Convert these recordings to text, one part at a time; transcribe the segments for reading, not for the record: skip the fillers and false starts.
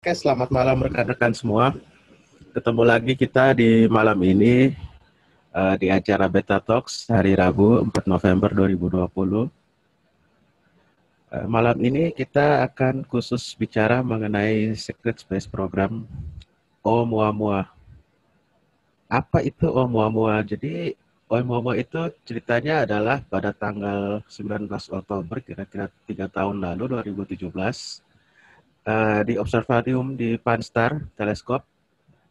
Oke, selamat malam rekan-rekan semua. Ketemu lagi kita di malam ini di acara Beta Talks hari Rabu 4 November 2020. Malam ini kita akan khusus bicara mengenai Secret Space Program Oumuamua. Apa itu Oumuamua? Jadi Oumuamua itu ceritanya adalah pada tanggal 19 Oktober, kira-kira 3 tahun lalu, 2017, di observarium di Pan-STARRS Teleskop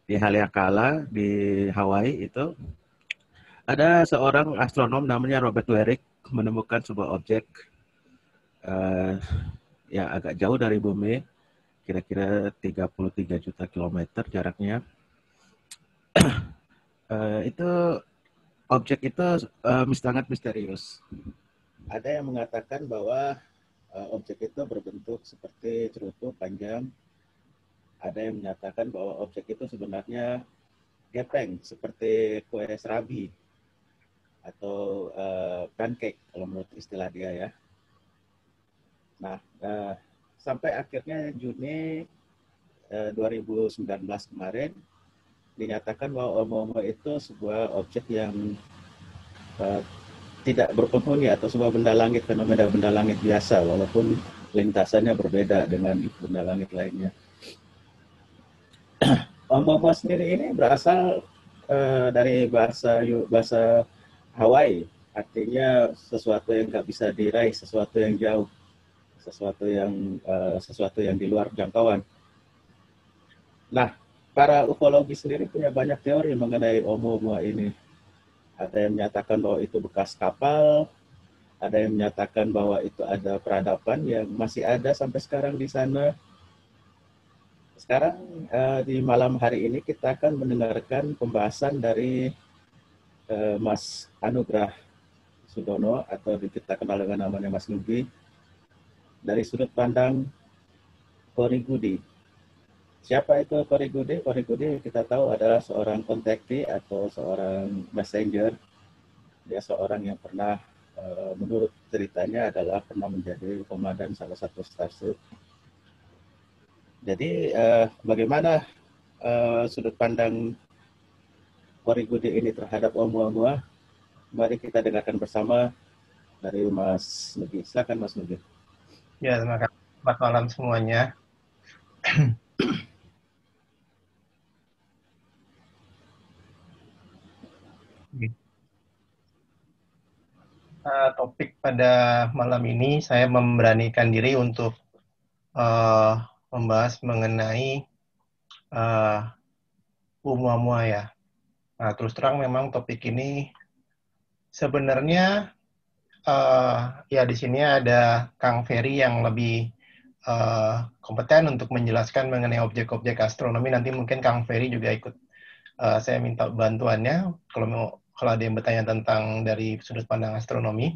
di Haleakala di Hawaii itu ada seorang astronom namanya Robert Werik menemukan sebuah objek uh, yang agak jauh dari bumi, kira-kira 33 juta kilometer jaraknya. Itu objek itu sangat misterius. Ada yang mengatakan bahwa objek itu berbentuk seperti cerutu panjang. Ada yang menyatakan bahwa objek itu sebenarnya gepeng seperti kue serabi atau pancake kalau menurut istilah dia ya. Nah, sampai akhirnya Juni 2019 kemarin dinyatakan bahwa Oumuamua itu sebuah objek yang tidak berpenghuni atau sebuah benda langit, fenomena benda langit biasa, walaupun lintasannya berbeda dengan benda langit lainnya. Oumuamua sendiri ini berasal dari bahasa Hawaii, artinya sesuatu yang nggak bisa diraih, sesuatu yang jauh, sesuatu yang di luar jangkauan. Nah, para ufologi sendiri punya banyak teori mengenai Oumuamua ini. Ada yang menyatakan bahwa itu bekas kapal, ada yang menyatakan bahwa itu ada peradaban yang masih ada sampai sekarang di sana. Sekarang di malam hari ini kita akan mendengarkan pembahasan dari Mas Anugrah Sudono, atau kita kenal dengan namanya Mas Nugi, dari sudut pandang Korigudi. Siapa itu Korigudi? Korigudi kita tahu adalah seorang kontakti atau seorang messenger. Dia seorang yang pernah, menurut ceritanya adalah pernah menjadi komandan salah satu stasiun. Jadi bagaimana sudut pandang Korigudi ini terhadap Oumuamua? Mari kita dengarkan bersama dari Mas Nugi. Silakan Mas Nugi. Ya, terima kasih. Selamat malam semuanya. Topik pada malam ini saya memberanikan diri untuk membahas mengenai Oumuamua ya. Nah, terus terang memang topik ini sebenarnya ya di sini ada Kang Ferry yang lebih kompeten untuk menjelaskan mengenai objek-objek astronomi. Nanti mungkin Kang Ferry juga ikut saya minta bantuannya kalau ada yang bertanya tentang dari sudut pandang astronomi.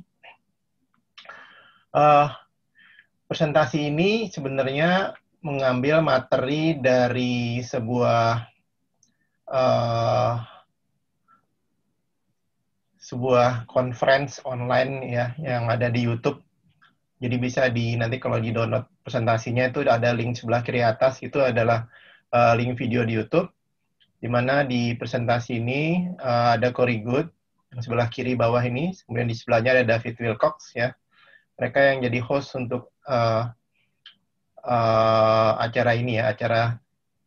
Presentasi ini sebenarnya mengambil materi dari sebuah conference online ya yang ada di YouTube. Jadi bisa nanti kalau di download presentasinya itu ada link sebelah kiri atas, itu adalah link video di YouTube, di mana di presentasi ini ada Corey Goode yang sebelah kiri bawah ini, kemudian di sebelahnya ada David Wilcox ya. Mereka yang jadi host untuk acara ini ya, acara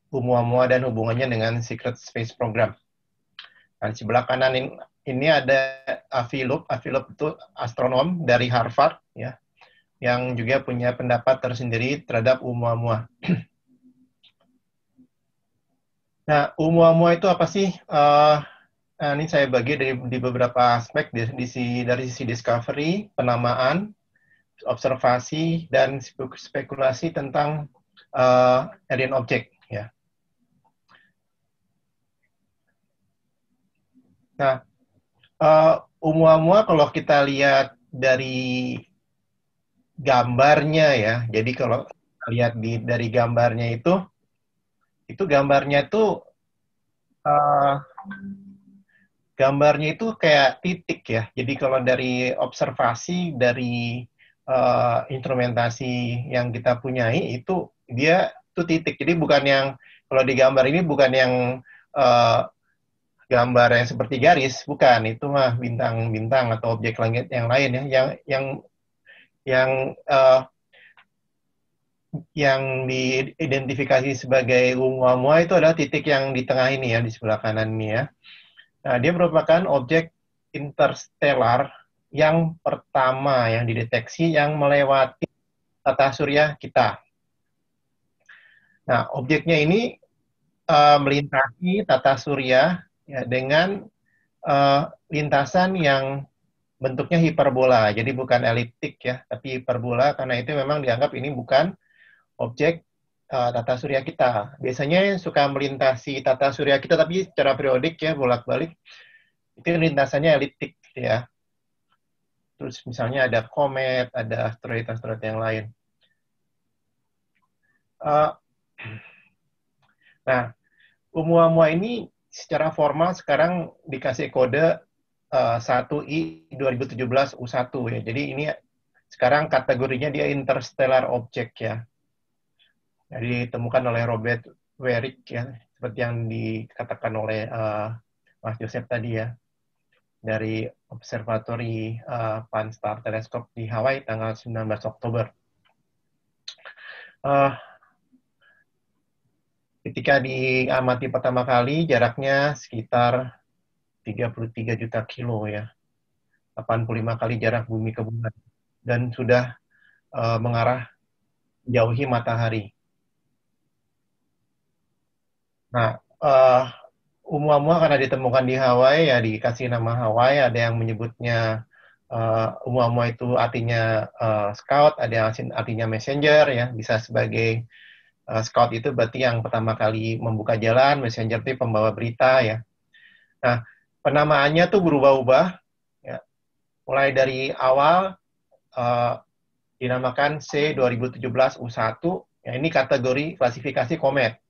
Oumuamua dan hubungannya dengan Secret Space Program. Nah, di sebelah kanan ini ada Avi Loeb. Avi Loeb itu astronom dari Harvard ya, yang juga punya pendapat tersendiri terhadap Oumuamua. Nah, Oumuamua itu apa sih? Ini saya bagi di beberapa aspek dari sisi discovery, penamaan, observasi, dan spekulasi tentang alien object. Ya. Nah, Oumuamua kalau kita lihat dari gambarnya ya, jadi kalau lihat dari gambarnya itu gambarnya itu kayak titik ya. Jadi kalau dari observasi, dari instrumentasi yang kita punyai, itu dia itu titik. Jadi bukan yang, kalau di gambar ini bukan yang uh, gambar yang seperti garis, bukan. Itu mah bintang-bintang atau objek langit yang lain ya. Yang uh, yang diidentifikasi sebagai Oumuamua itu adalah titik yang di tengah ini ya, di sebelah kanan ini ya. Nah, dia merupakan objek interstellar yang pertama yang dideteksi yang melewati tata surya kita. Nah, objeknya ini melintasi tata surya ya, dengan lintasan yang bentuknya hiperbola. Jadi bukan eliptik ya, tapi hiperbola karena itu memang dianggap ini bukan objek tata surya kita. Biasanya suka melintasi tata surya kita tapi secara periodik ya, bolak-balik. Itu lintasannya eliptik ya. Terus misalnya ada komet, ada asteroid-asteroid yang lain. Nah, Oumuamua ini secara formal sekarang dikasih kode 1I 2017 U1 ya. Jadi ini sekarang kategorinya dia interstellar object ya. Jadi ditemukan oleh Robert Werik ya, seperti yang dikatakan oleh Mas Joseph tadi ya, dari Observatory Pan-STARRS Telescope di Hawaii tanggal 19 Oktober. Ketika diamati pertama kali, jaraknya sekitar 33 juta kilo ya, 85 kali jarak bumi ke bulan, dan sudah mengarah jauhi matahari. Nah, Oumuamua karena ditemukan di Hawaii, ya dikasih nama Hawaii. Ada yang menyebutnya Oumuamua itu artinya scout, ada yang artinya messenger, ya bisa sebagai scout itu berarti yang pertama kali membuka jalan, messenger itu pembawa berita ya. Nah, penamaannya tuh berubah-ubah, ya. Mulai dari awal dinamakan C 2017 U1, ya ini kategori klasifikasi komet,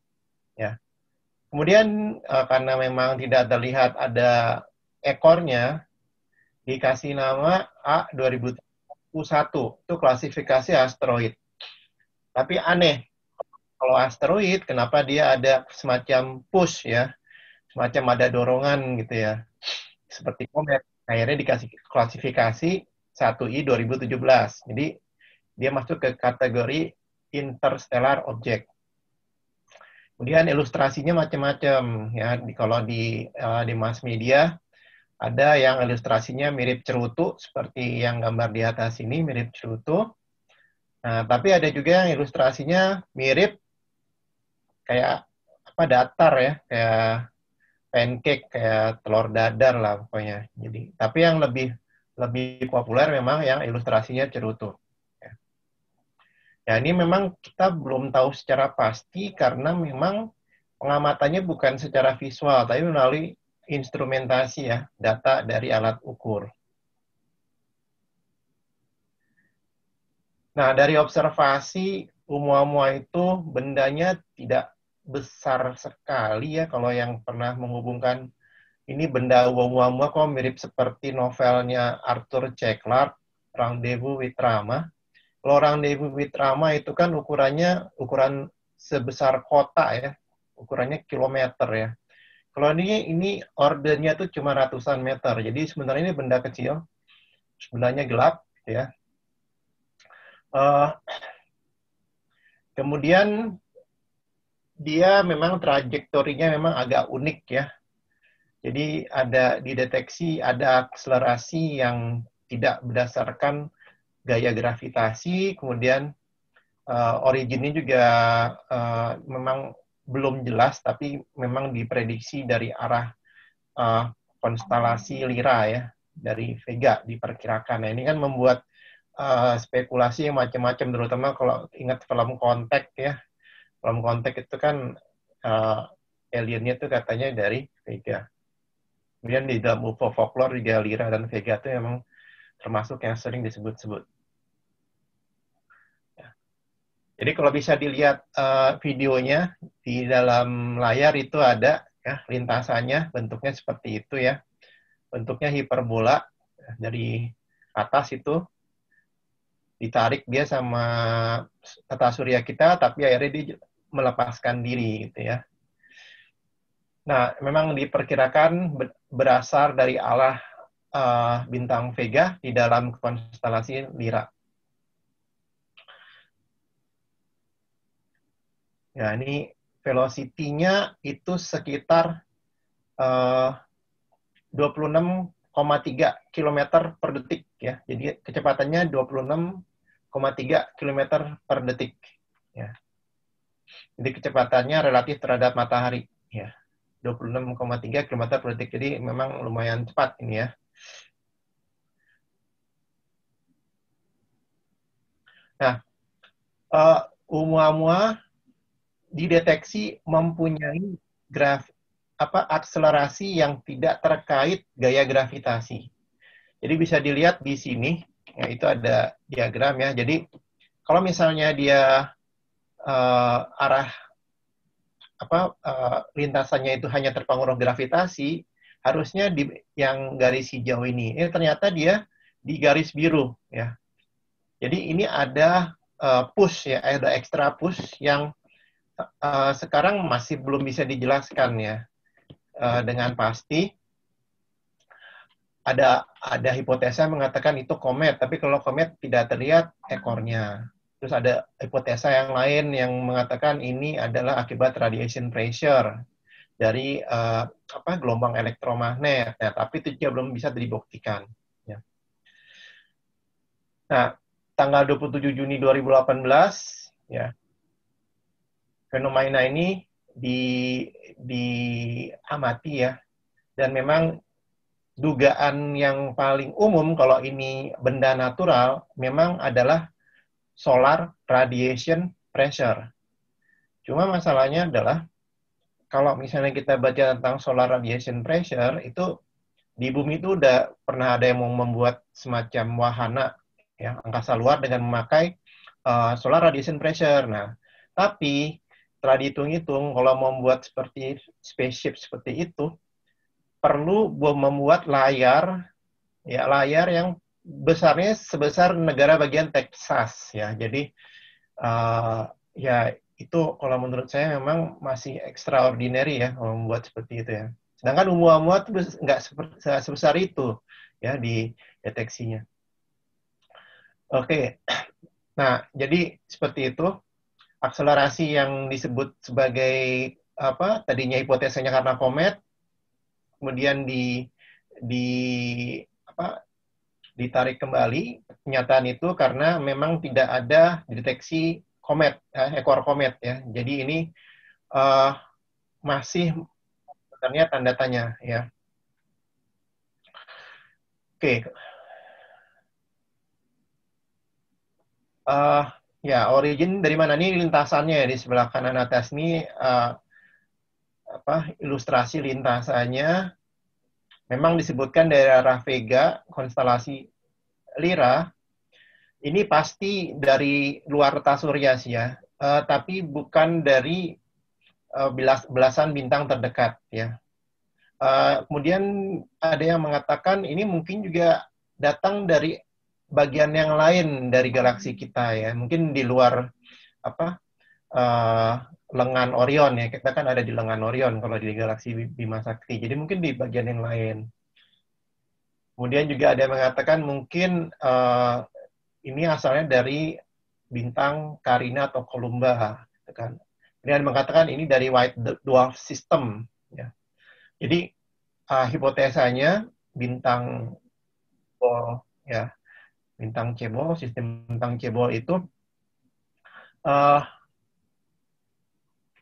ya. Kemudian karena memang tidak terlihat ada ekornya, dikasih nama A 2001, itu klasifikasi asteroid. Tapi aneh, kalau asteroid, kenapa dia ada semacam push ya, semacam ada dorongan gitu ya, seperti komet. Akhirnya dikasih klasifikasi 1I 2017. Jadi dia masuk ke kategori interstellar object. Kemudian ilustrasinya macam-macam ya. Kalau di mass media ada yang ilustrasinya mirip cerutu seperti yang gambar di atas ini, mirip cerutu. Nah, tapi ada juga yang ilustrasinya mirip kayak apa, datar ya, kayak pancake, kayak telur dadar lah pokoknya. Jadi, tapi yang lebih populer memang yang ilustrasinya cerutu. Ya, ini memang kita belum tahu secara pasti karena memang pengamatannya bukan secara visual, tapi melalui instrumentasi ya, data dari alat ukur. Nah, dari observasi Oumuamua itu bendanya tidak besar sekali ya. Kalau yang pernah menghubungkan ini benda Oumuamua kok mirip seperti novelnya Arthur C. Clarke, Rendezvous with Rama. Kalau Rendezvous with Rama itu kan ukuran sebesar kota ya, ukurannya kilometer ya. Kalau ini ordernya tuh cuma ratusan meter. Jadi sebenarnya ini benda kecil, sebenarnya gelap ya. Kemudian dia memang trajektorinya memang agak unik ya. Jadi ada dideteksi ada akselerasi yang tidak berdasarkan gaya gravitasi, kemudian originnya juga memang belum jelas, tapi memang diprediksi dari arah konstelasi Lyra ya, dari Vega diperkirakan. Nah, ini kan membuat spekulasi yang macam-macam, terutama kalau ingat film Contact ya. Film Contact itu kan aliennya itu katanya dari Vega. Kemudian di dalam UFO folklore juga Lyra dan Vega itu memang termasuk yang sering disebut-sebut. Jadi kalau bisa dilihat videonya di dalam layar itu ada ya, lintasannya bentuknya seperti itu ya. Bentuknya hiperbola, dari atas itu ditarik dia sama tata surya kita, tapi akhirnya dia melepaskan diri gitu ya. Nah, memang diperkirakan berasal dari arah bintang Vega di dalam konstelasi Lyra. Ya, ini velocity-nya itu sekitar 26,3 km per detik ya. Jadi kecepatannya 26,3 km per detik ya. Jadi kecepatannya relatif terhadap matahari ya. 26,3 km per detik. Jadi memang lumayan cepat ini ya. Nah, Oumuamua dideteksi mempunyai akselerasi yang tidak terkait gaya gravitasi. Jadi bisa dilihat di sini, ya, itu ada diagram ya. Jadi kalau misalnya dia arah lintasannya itu hanya terpengaruh gravitasi, harusnya di yang garis hijau ini. Ternyata dia di garis biru ya. Jadi ini ada push ya, ada extra push yang sekarang masih belum bisa dijelaskan ya dengan pasti. Ada hipotesa yang mengatakan itu komet, tapi kalau komet tidak terlihat ekornya. Terus ada hipotesa yang lain yang mengatakan ini adalah akibat radiation pressure dari gelombang elektromagnet. Nah, tapi itu juga belum bisa dibuktikan. Ya. Nah, tanggal 27 Juni 2018, ya, fenomena ini diamati ya, dan memang dugaan yang paling umum kalau ini benda natural memang adalah solar radiation pressure. Cuma masalahnya adalah kalau misalnya kita baca tentang solar radiation pressure, itu di bumi itu udah pernah ada yang mau membuat semacam wahana ya, angkasa luar dengan memakai solar radiation pressure. Nah, tapi setelah dihitung-hitung kalau mau membuat seperti spaceship seperti itu, perlu membuat layar yang besarnya sebesar negara bagian Texas ya. Jadi ya itu kalau menurut saya memang masih extraordinary ya kalau membuat seperti itu ya. Sedangkan Oumuamua itu nggak sebesar itu ya di deteksinya. Oke, nah jadi seperti itu akselerasi yang disebut sebagai tadinya hipotesanya karena komet, kemudian ditarik kembali kenyataan itu karena memang tidak ada deteksi komet, ekor komet ya. Jadi ini masih sebenarnya tanda tanya ya. Oke. Ya, origin dari mana nih lintasannya ya, di sebelah kanan atas ini ilustrasi lintasannya memang disebutkan dari arah Vega, konstelasi Lyra. Ini pasti dari luar Reta Surya sih ya, tapi bukan dari belasan bintang terdekat ya. Kemudian ada yang mengatakan ini mungkin juga datang dari bagian yang lain dari galaksi kita ya, mungkin di luar lengan Orion ya. Kita kan ada di lengan Orion kalau di galaksi Bima Sakti. Jadi mungkin di bagian yang lain. Kemudian juga ada yang mengatakan mungkin ini asalnya dari bintang Carina atau Columba. Kan. Kemudian mengatakan ini dari White Dwarf System. Ya. Jadi hipotesanya bintang Cebol, ya, bintang Cebol, sistem bintang Cebol itu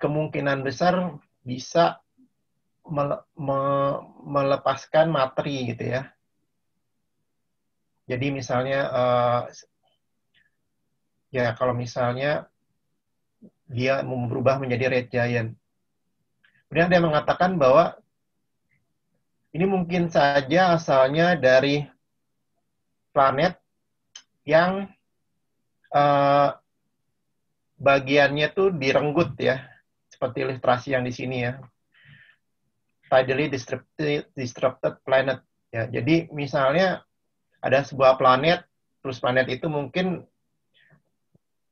kemungkinan besar bisa melepaskan materi gitu ya. Jadi misalnya ya kalau misalnya dia berubah menjadi red giant. Kemudian dia mengatakan bahwa ini mungkin saja asalnya dari planet yang bagiannya tuh direnggut ya, seperti ilustrasi yang di sini ya. Tidally disrupted planet ya. Jadi misalnya ada sebuah planet, terus planet itu mungkin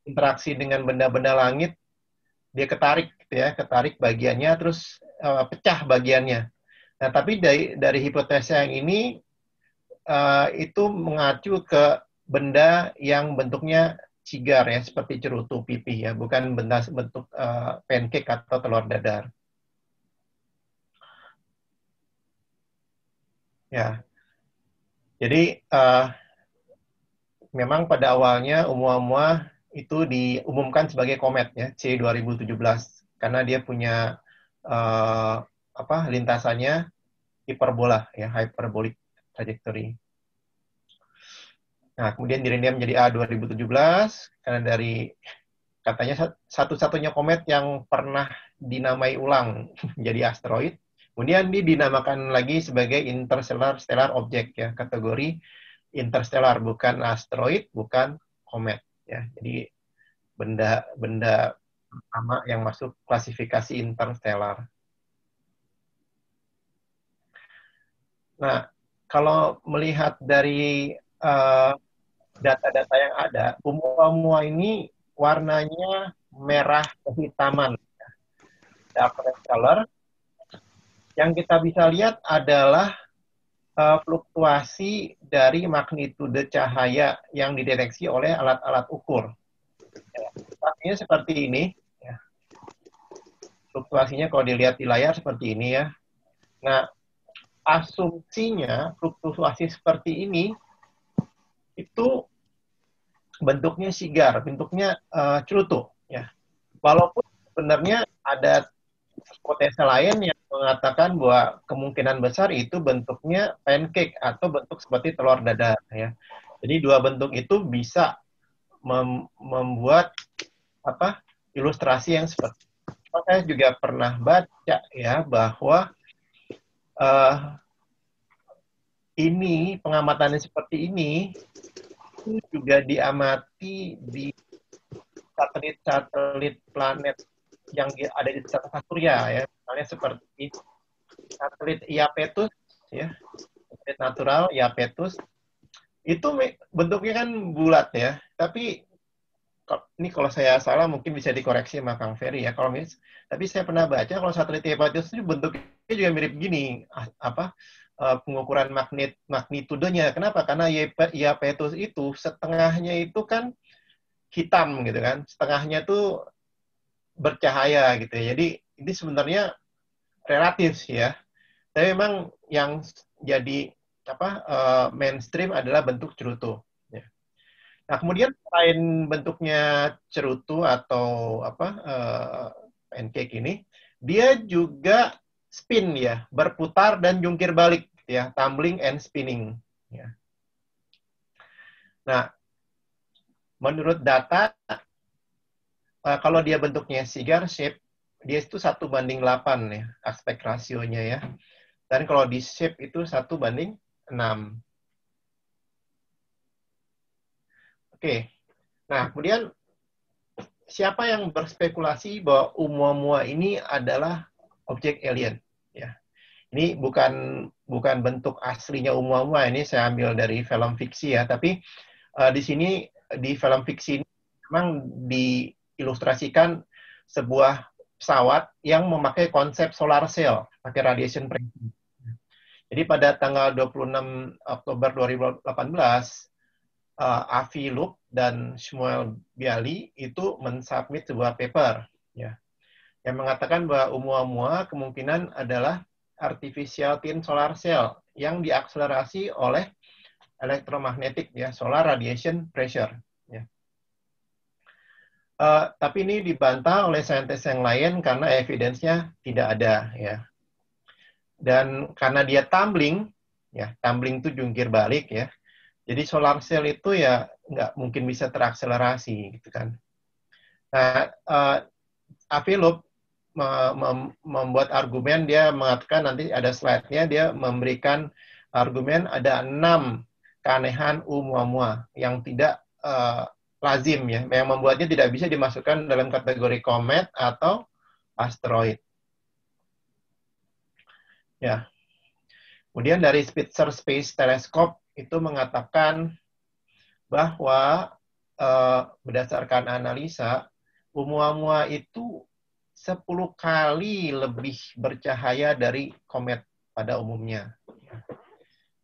interaksi dengan benda-benda langit dia ketarik gitu ya, ketarik bagiannya terus pecah bagiannya. Nah, tapi dari hipotesa yang ini itu mengacu ke benda yang bentuknya cigar ya, seperti cerutu pipih ya, bukan benda bentuk pancake atau telur dadar. Ya, jadi memang pada awalnya Oumuamua itu diumumkan sebagai komet ya, C 2017 karena dia punya lintasannya hiperbola ya, hyperbolic trajectory. Nah, kemudian direndam menjadi A 2017 karena dari katanya satu-satunya komet yang pernah dinamai ulang jadi asteroid. Kemudian dinamakan lagi sebagai interstellar object ya, kategori interstellar, bukan asteroid, bukan komet ya. Jadi benda pertama yang masuk klasifikasi interstellar. Nah, kalau melihat dari data-data yang ada, Oumuamua ini warnanya merah kehitaman, dark red color. Yang kita bisa lihat adalah fluktuasi dari magnitude cahaya yang dideteksi oleh alat-alat ukur. Fluktuasinya seperti ini. Ya. Fluktuasinya kalau dilihat di layar seperti ini ya. Nah, asumsinya fluktuasi seperti ini itu bentuknya sigar, bentuknya cerutu. Ya. Walaupun sebenarnya ada hipotesa lain yang mengatakan bahwa kemungkinan besar itu bentuknya pancake atau bentuk seperti telur dadar ya. Jadi dua bentuk itu bisa membuat ilustrasi yang seperti itu. Saya juga pernah baca ya bahwa ini pengamatannya seperti ini itu juga diamati di satelit-satelit planet yang ada di tata surya ya, misalnya seperti satelit Iapetus ya, satelit natural Iapetus itu bentuknya kan bulat ya, tapi ini kalau saya salah mungkin bisa dikoreksi sama Kang Ferry ya. Tapi saya pernah baca kalau satelit Iapetus itu bentuknya juga mirip gini, pengukuran magnitudenya. Kenapa? Karena Iapetus itu setengahnya itu kan hitam gitu kan, setengahnya tuh bercahaya gitu ya. Jadi ini sebenarnya relatif ya. Tapi memang yang jadi mainstream adalah bentuk cerutu. Ya. Nah kemudian selain bentuknya cerutu atau pancake ini, dia juga spin ya, berputar dan jungkir balik ya, tumbling and spinning. Ya. Nah menurut data kalau dia bentuknya cigar shape, dia itu 1:8 ya, aspek rasionya ya. Dan kalau di shape itu 1:6. Oke. Nah, kemudian siapa yang berspekulasi bahwa Oumuamua ini adalah objek alien? Ya. Ini bukan bentuk aslinya Oumuamua, ini saya ambil dari film fiksi ya, tapi di sini di film fiksi ini memang diilustrasikan sebuah pesawat yang memakai konsep solar sail, pakai radiation pressure. Jadi pada tanggal 26 Oktober 2018, Avi Loeb dan Shmuel Bialy itu mensubmit sebuah paper ya, yang mengatakan bahwa Oumuamua kemungkinan adalah artificial thin solar cell yang diakselerasi oleh elektromagnetik ya, solar radiation pressure. Ya. Tapi ini dibantah oleh saintis yang lain karena evidence-nya tidak ada ya. Dan karena dia tumbling, ya tumbling itu jungkir balik ya. Jadi solar cell itu ya nggak mungkin bisa terakselerasi gitu kan. Nah, Avi Loeb membuat argumen, dia mengatakan nanti ada slide-nya, dia memberikan argumen ada 6 keanehan Oumuamua yang tidak lazim ya, yang membuatnya tidak bisa dimasukkan dalam kategori komet atau asteroid. Ya. Kemudian dari Spitzer Space Telescope itu mengatakan bahwa berdasarkan analisa Oumuamua itu 10 kali lebih bercahaya dari komet pada umumnya.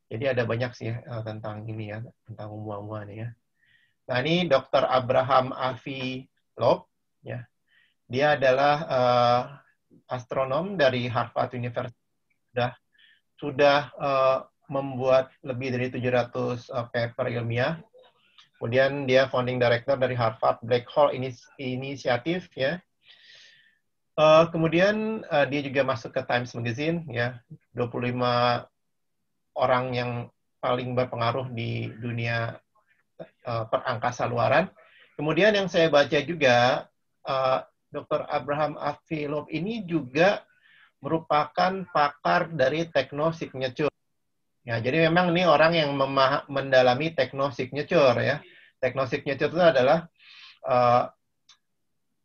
Jadi ada banyak sih tentang ini ya, tentang Oumuamua nih ya. Nah, ini Dr. Abraham Avi Loeb, ya. Dia adalah astronom dari Harvard University. Sudah membuat lebih dari 700 paper ilmiah. Kemudian dia founding director dari Harvard Black Hole Initiative, ya. Kemudian dia juga masuk ke Times Magazine, ya. 25 orang yang paling berpengaruh di dunia perangkasa luaran. Kemudian yang saya baca juga, Dr. Abraham Avi Loeb ini juga merupakan pakar dari technosignature. Ya, jadi memang ini orang yang mendalami technosignature ya. Technosignature itu adalah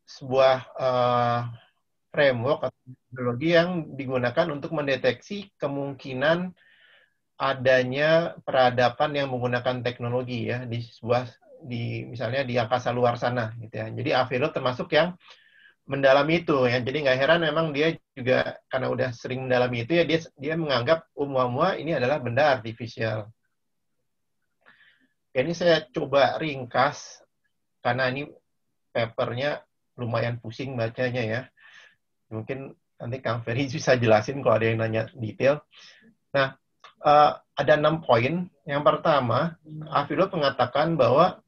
sebuah framework atau teknologi yang digunakan untuk mendeteksi kemungkinan adanya peradaban yang menggunakan teknologi ya misalnya di angkasa luar sana gitu ya. Jadi Avi Loeb termasuk yang mendalami itu ya. Jadi nggak heran memang dia juga karena udah sering mendalami itu ya dia menganggap Oumuamua ini adalah benda artifisial. Ini saya coba ringkas karena ini papernya lumayan pusing bacanya ya. Mungkin nanti Kang Ferry bisa jelasin kalau ada yang nanya detail. Nah, ada 6 poin. Yang pertama, Avi Loeb mengatakan bahwa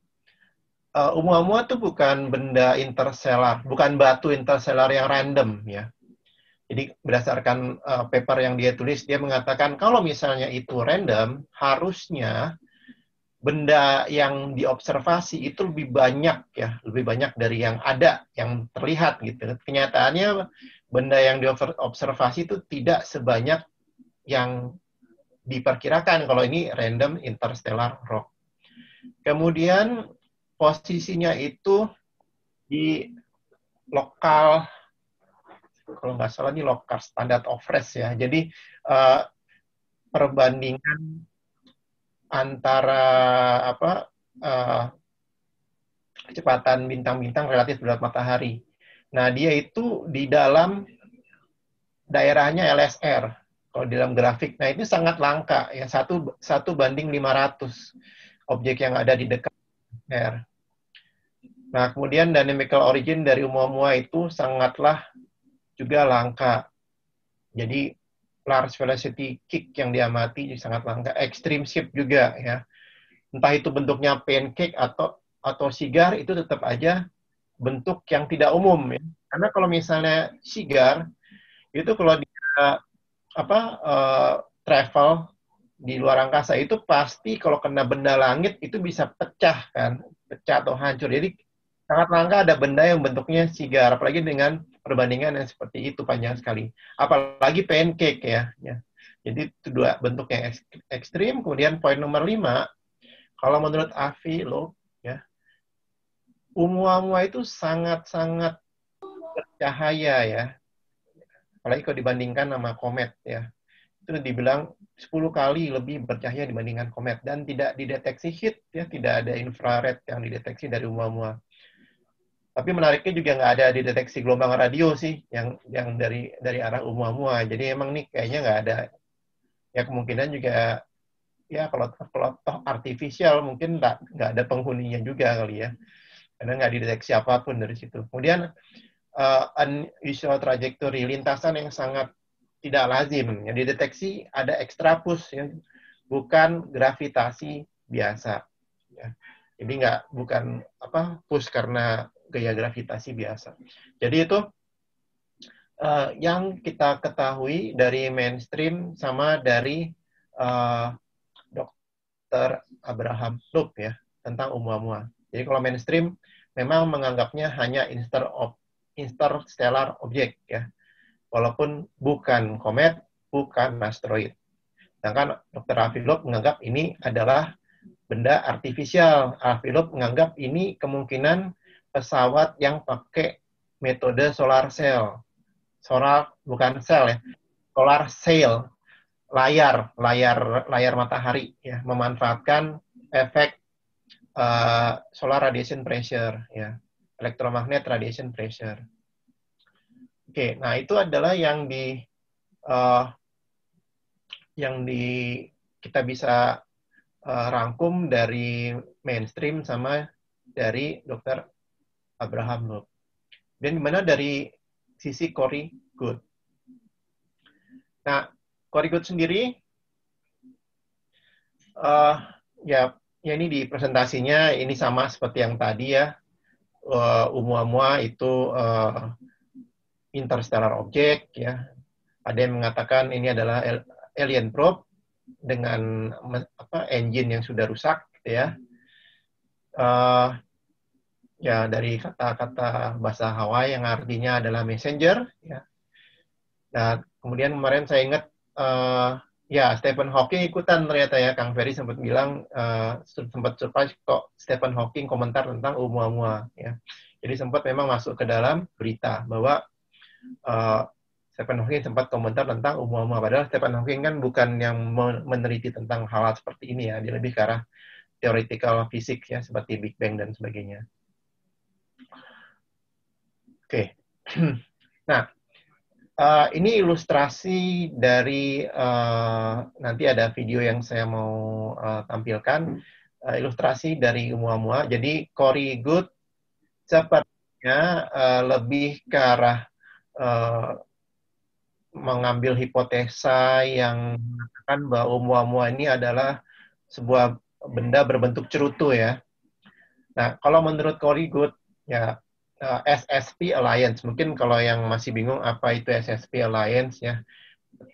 Oumuamua itu bukan benda interstellar, bukan batu interstellar yang random ya. Jadi berdasarkan paper yang dia tulis, dia mengatakan kalau misalnya itu random, harusnya benda yang diobservasi itu lebih banyak ya, lebih banyak dari yang ada, yang terlihat gitu. Kenyataannya benda yang diobservasi itu tidak sebanyak yang diperkirakan kalau ini random interstellar rock. Kemudian posisinya itu di lokal, kalau nggak salah ini lokal standard of rest ya. Jadi perbandingan antara kecepatan bintang-bintang relatif terhadap matahari. Nah, dia itu di dalam daerahnya LSR. Kalau di dalam grafik, nah itu sangat langka ya, 1:500 objek yang ada di dekat R. Nah, kemudian dynamical origin dari Oumuamua itu sangatlah juga langka. Jadi large velocity kick yang diamati sangat langka. Extreme shift juga ya. Entah itu bentuknya pancake atau sigar, itu tetap aja bentuk yang tidak umum ya. Karena kalau misalnya sigar itu kalau dia travel di luar angkasa itu pasti kalau kena benda langit itu bisa pecah kan, pecah atau hancur. Jadi sangat langka ada benda yang bentuknya sigar, apalagi dengan perbandingan yang seperti itu panjang sekali. Apalagi pancake ya. Jadi itu dua bentuk yang ekstrim. Kemudian poin nomor 5, kalau menurut Avi Loeb ya, Oumuamua itu sangat-sangat bercahaya ya. Apalagi kalau dibandingkan sama komet ya. Itu dibilang 10 kali lebih bercahaya dibandingkan komet dan tidak dideteksi heat ya, tidak ada infrared yang dideteksi dari Oumuamua. Tapi menariknya juga nggak ada dideteksi gelombang radio sih yang dari arah Oumuamua. Jadi emang nih kayaknya nggak ada ya, kemungkinan juga ya kalau toh artifisial mungkin nggak ada penghuninya juga kali ya, karena nggak dideteksi apapun dari situ. Kemudian unusual trajectory, lintasan yang sangat tidak lazim. Yang dideteksi ada extra push, ya, bukan gravitasi biasa. Ya. Jadi bukan push karena gaya gravitasi biasa. Jadi itu yang kita ketahui dari mainstream sama dari Dr. Abraham Loeb ya tentang Oumuamua. Jadi kalau mainstream memang menganggapnya hanya interstellar object ya, walaupun bukan komet, bukan asteroid. Sedangkan Dr. Avi Loeb menganggap ini adalah benda artifisial. Avi Loeb menganggap ini kemungkinan pesawat yang pakai metode solar sail. Solar bukan sel ya, solar sail, layar matahari ya, memanfaatkan efek solar radiation pressure ya, electromagnet radiation pressure. Oke, nah itu adalah uh, yang kita bisa rangkum dari mainstream sama dari Dr. Abraham Loeb. Dan gimana dari sisi Corey Good? Nah, Corey Good sendiri, ya ini di presentasinya ini sama seperti yang tadi ya. Oumuamua itu interstellar object ya. Ada yang mengatakan ini adalah alien probe dengan engine yang sudah rusak gitu ya. Ya dari kata-kata bahasa Hawaii yang artinya adalah messenger ya. Nah, kemudian kemarin saya ingat ya Stephen Hawking ikutan ternyata ya. Kang Ferry sempat bilang sempat surprise kok Stephen Hawking komentar tentang Oumuamua ya. Jadi sempat memang masuk ke dalam berita bahwa Stephen Hawking sempat komentar tentang Oumuamua. Padahal Stephen Hawking kan bukan yang meneliti tentang hal seperti ini ya. Dia lebih ke arah theoretical fisik ya, seperti Big Bang dan sebagainya. Oke. Nah, ini ilustrasi dari nanti ada video yang saya mau tampilkan. Ilustrasi dari Oumuamua. Jadi Corey Good sepertinya lebih ke arah mengambil hipotesa yang mengatakan bahwa Oumuamua ini adalah sebuah benda berbentuk cerutu ya. Nah, kalau menurut Corey Good, ya SSP Alliance, mungkin kalau yang masih bingung apa itu SSP Alliance ya,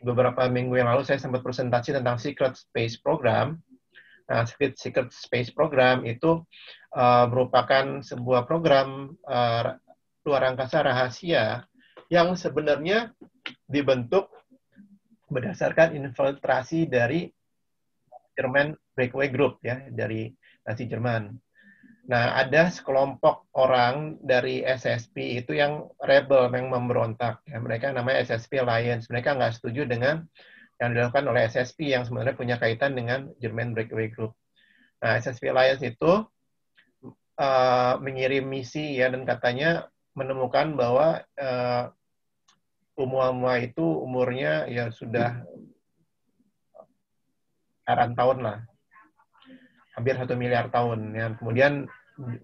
beberapa minggu yang lalu saya sempat presentasi tentang Secret Space Program. Nah, Secret Space Program itu merupakan sebuah program luar angkasa rahasia yang sebenarnya dibentuk berdasarkan infiltrasi dari German Breakaway Group ya, dari Nazi Jerman. Nah, ada sekelompok orang dari SSP itu yang rebel, yang memberontak. Ya, mereka namanya SSP Alliance. Mereka nggak setuju dengan yang dilakukan oleh SSP yang sebenarnya punya kaitan dengan German Breakaway Group. Nah, SSP Alliance itu mengirim misi ya, dan katanya menemukan bahwa Oumuamua itu umurnya ya sudah tahun lah, hampir 1 miliar tahun. Ya. Kemudian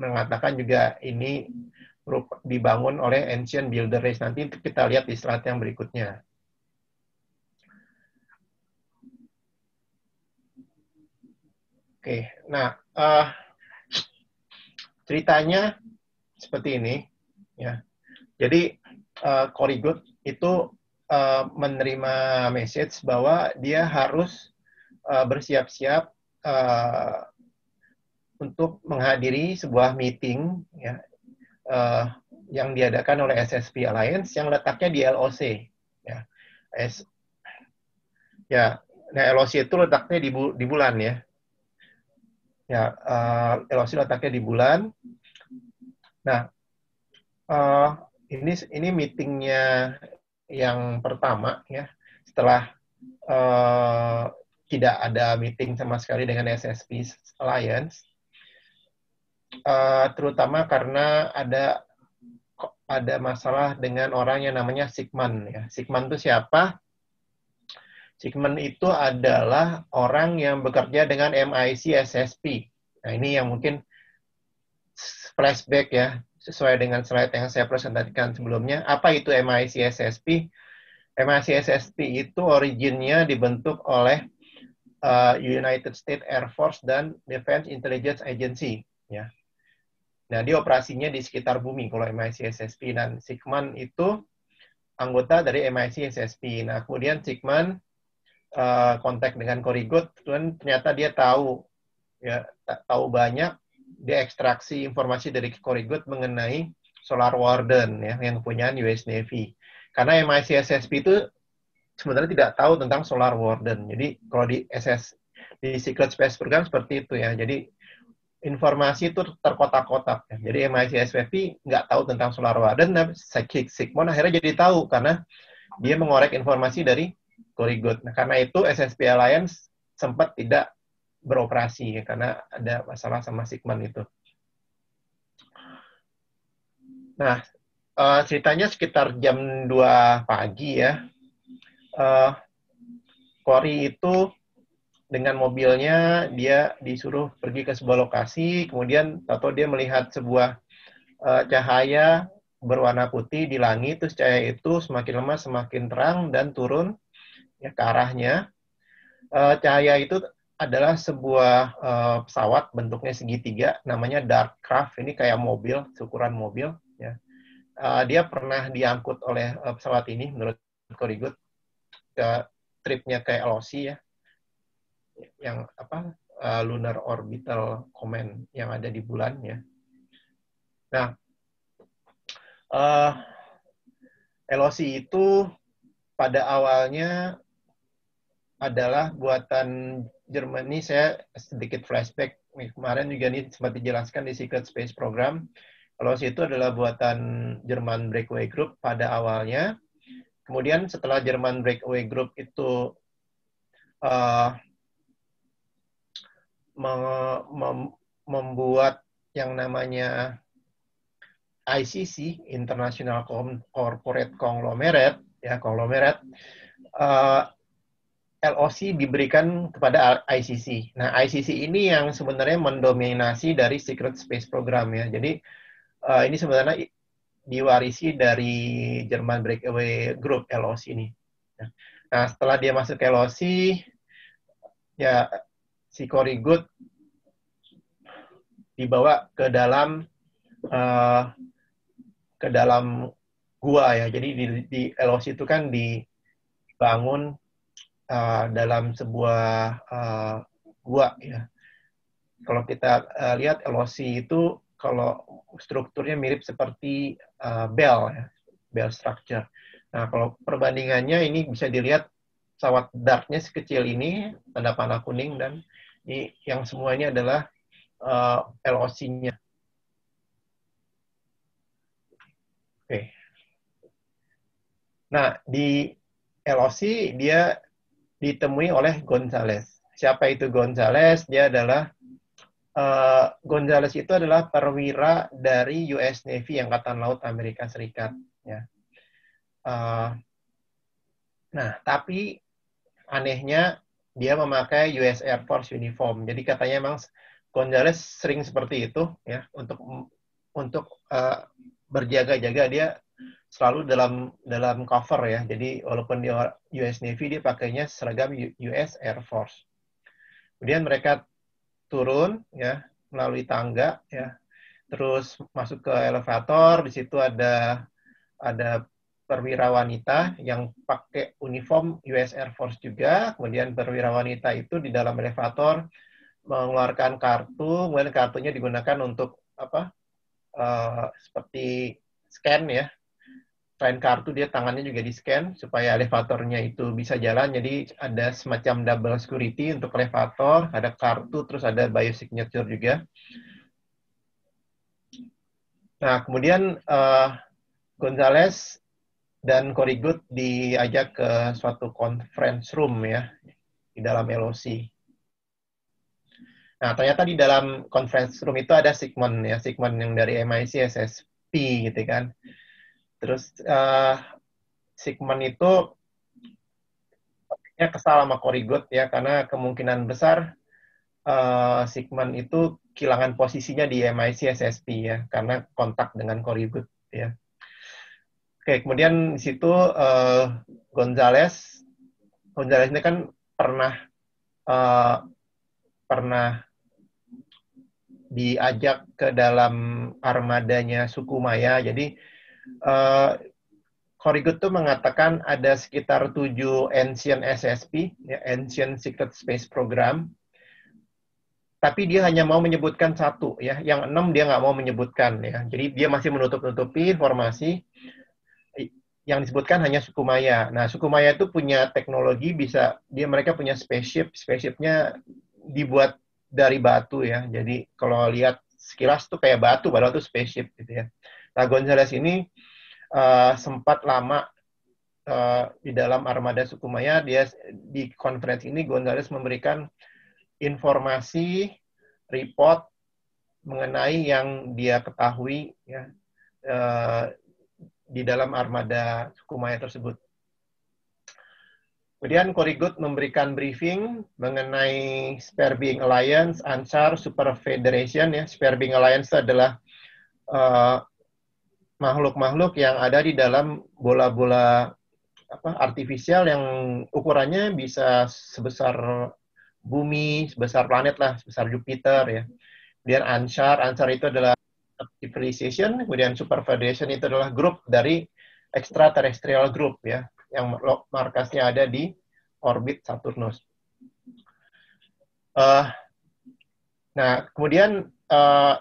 mengatakan juga ini dibangun oleh ancient builder race. Nanti kita lihat di slide yang berikutnya. Oke, nah ceritanya seperti ini, ya. Jadi Corey Good itu menerima message bahwa dia harus bersiap-siap untuk menghadiri sebuah meeting ya, yang diadakan oleh SSP Alliance yang letaknya di LOC. Ya, nah LOC itu letaknya di bulan ya. Ya, LOC letaknya di bulan. Nah, ini meetingnya yang pertama ya. Setelah tidak ada meeting sama sekali dengan SSP Alliance, terutama karena ada masalah dengan orang yang namanya Sigmund ya. Sigmund itu siapa? Sigmund itu adalah orang yang bekerja dengan MIC SSP. Nah, ini yang mungkin flashback ya, sesuai dengan slide yang saya presentasikan sebelumnya. Apa itu MIC SSP? MIC SSP itu originnya dibentuk oleh United States Air Force dan Defense Intelligence Agency. Ya. Nah, dia operasinya di sekitar bumi kalau MIC SSP, dan Sigmund itu anggota dari MIC SSP. Nah, kemudian Sigmund kontak dengan Corey Good, dan ternyata dia tahu banyak, dia ekstraksi informasi dari Corey Good mengenai Solar Warden ya, yang punya US Navy. Karena MIC SSP itu sebenarnya tidak tahu tentang Solar Warden. Jadi kalau di Secret Space Program seperti itu ya. Jadi informasi itu terkotak-kotak. Ya. Jadi MIC SSP nggak tahu tentang Solar Warden, dan Sigmund akhirnya jadi tahu karena dia mengorek informasi dari Corey Good. Nah, karena itu SSP Alliance sempat tidak beroperasi ya, karena ada masalah sama Sigmund itu. Nah, ceritanya sekitar jam 2 pagi ya. Cory itu dengan mobilnya dia disuruh pergi ke sebuah lokasi, kemudian atau dia melihat sebuah cahaya berwarna putih di langit, terus cahaya itu semakin lama semakin terang dan turun ya ke arahnya. Cahaya itu adalah sebuah pesawat bentuknya segitiga, namanya Dark Craft. Ini kayak mobil, ukuran mobil. Ya. Dia pernah diangkut oleh pesawat ini, menurut Cory Good, ke tripnya ke LOC ya, yang apa Lunar Orbital Command yang ada di bulan ya. Nah, LOC itu pada awalnya adalah buatan Germany. Saya sedikit flashback kemarin juga nih sempat dijelaskan di Secret Space Program. LOC itu adalah buatan German Breakaway Group pada awalnya. Kemudian setelah German Breakaway Group itu membuat yang namanya ICC, International Corporate Conglomerate, ya konglomerat, LOC diberikan kepada ICC. Nah, ICC ini yang sebenarnya mendominasi dari Secret Space Program ya. Jadi ini sebenarnya diwarisi dari German Breakaway Group LOC ini. Nah, setelah dia masuk ke LOC, ya si Cory Good dibawa ke dalam gua ya. Jadi di LOC itu kan dibangun dalam sebuah gua ya. Kalau kita lihat LOC itu kalau strukturnya mirip seperti bell ya, bell structure. Nah, kalau perbandingannya ini bisa dilihat pesawat dartnya sekecil ini, tanda panah kuning, dan ini yang semua ini adalah LOC-nya. Oke. Nah, di LOC dia ditemui oleh Gonzales. Siapa itu Gonzales? Dia adalah Gonzales itu adalah perwira dari US Navy, Angkatan Laut Amerika Serikat. Ya. Nah, tapi anehnya dia memakai US Air Force uniform. Jadi katanya memang Gonzales sering seperti itu ya untuk berjaga-jaga. Dia selalu dalam cover ya. Jadi walaupun di US Navy dia pakainya seragam US Air Force. Kemudian mereka turun ya melalui tangga ya. Terus masuk ke elevator, di situ ada perwira wanita yang pakai uniform US Air Force juga. Kemudian perwira wanita itu di dalam elevator mengeluarkan kartu, kemudian kartunya digunakan untuk apa? Seperti scan ya. Selain kartu, dia tangannya juga di-scan supaya elevatornya itu bisa jalan. Jadi ada semacam double security untuk elevator, ada kartu, terus ada biosignature juga. Nah, kemudian Gonzales dan Cory Good diajak ke suatu conference room ya, di dalam LOC. Nah, ternyata di dalam conference room itu ada Sigmund ya, Sigmund yang dari MIC SSP gitu kan. Terus Sigmund itu kesal sama Cory Good ya, karena kemungkinan besar Sigmund itu kehilangan posisinya di MIC SSP ya, karena kontak dengan Cory Good ya. Oke, kemudian di situ Gonzales ini kan pernah diajak ke dalam armadanya suku Maya. Jadi Cory Good tuh mengatakan ada sekitar 7 ancient SSP, ya, Ancient Secret Space Program. Tapi dia hanya mau menyebutkan satu, ya. Yang 6 dia nggak mau menyebutkan, ya. Jadi dia masih menutup-nutupi informasi. Yang disebutkan hanya suku Maya. Nah, suku Maya itu punya teknologi mereka punya spaceshipnya dibuat dari batu ya. Jadi kalau lihat sekilas tuh kayak batu, padahal itu spaceship gitu ya. Nah, Gonzales ini sempat lama di dalam armada suku Maya. Dia di konferensi ini Gonzales memberikan informasi report mengenai yang dia ketahui ya di dalam armada suku Maya tersebut. Kemudian Korigud memberikan briefing mengenai Spare Being Alliance, Ansar, Super Federation. Ya. Spare Being Alliance adalah makhluk-makhluk yang ada di dalam bola-bola artifisial yang ukurannya bisa sebesar bumi, sebesar planet lah, sebesar Jupiter ya. Kemudian Ansar itu adalah civilization, kemudian Super Federation itu adalah grup dari extraterrestrial group ya, yang markasnya ada di orbit Saturnus. Nah, kemudian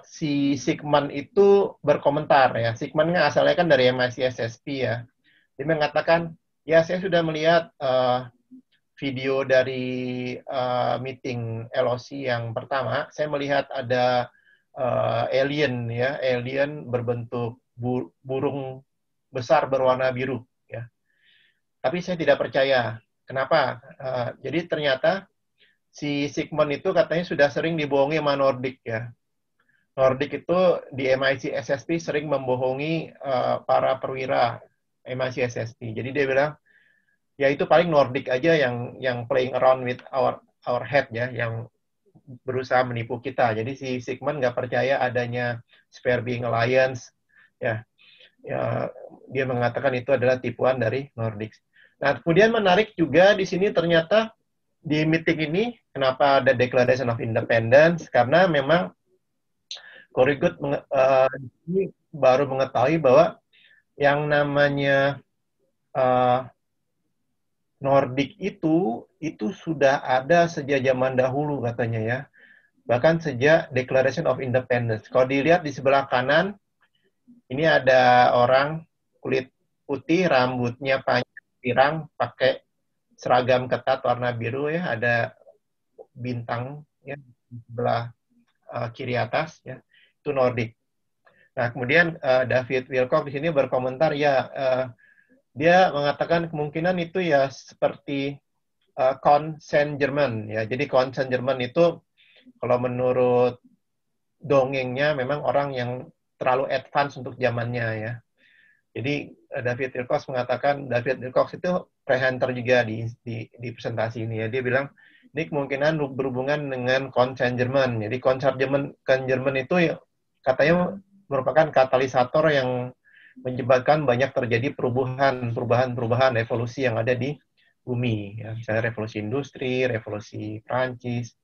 si Sigman itu berkomentar ya. Sigman asalnya kan dari MIC-SSP ya. Dia mengatakan, ya saya sudah melihat video dari meeting LOC yang pertama. Saya melihat ada alien ya, alien berbentuk burung besar berwarna biru ya. Tapi saya tidak percaya. Kenapa? Jadi ternyata si Sigmund itu katanya sudah sering dibohongi sama Nordic ya. Nordic itu di MIC SSP sering membohongi para perwira MIC SSP. Jadi dia bilang, ya itu paling Nordic aja yang playing around with our head ya, yang berusaha menipu kita. Jadi si Sigmund nggak percaya adanya Spare Being Alliance ya. Ya, dia mengatakan itu adalah tipuan dari Nordic. Nah, kemudian menarik juga di sini ternyata di meeting ini kenapa ada Declaration of Independence, karena memang Korigud ini baru mengetahui bahwa yang namanya Nordic itu sudah ada sejak zaman dahulu katanya ya, bahkan sejak Declaration of Independence. Kalau dilihat di sebelah kanan, ini ada orang kulit putih, rambutnya panjang, pirang, pakai seragam ketat warna biru ya, ada bintang ya di sebelah kiri atas ya, itu Nordic. Nah, kemudian David Wilcock di sini berkomentar ya, dia mengatakan kemungkinan itu ya seperti Count Saint-Germain ya. Jadi Count Saint-Germain itu kalau menurut dongengnya memang orang yang terlalu advance untuk zamannya ya. Jadi David Wilcock mengatakan, David Wilcock itu presenter juga di presentasi ini ya. Dia bilang ini kemungkinan berhubungan dengan Count Saint-Germain. Jadi Count Saint-Germain itu ya, katanya merupakan katalisator yang menyebabkan banyak terjadi perubahan revolusi yang ada di bumi. Ya. Misalnya revolusi industri, revolusi Prancis,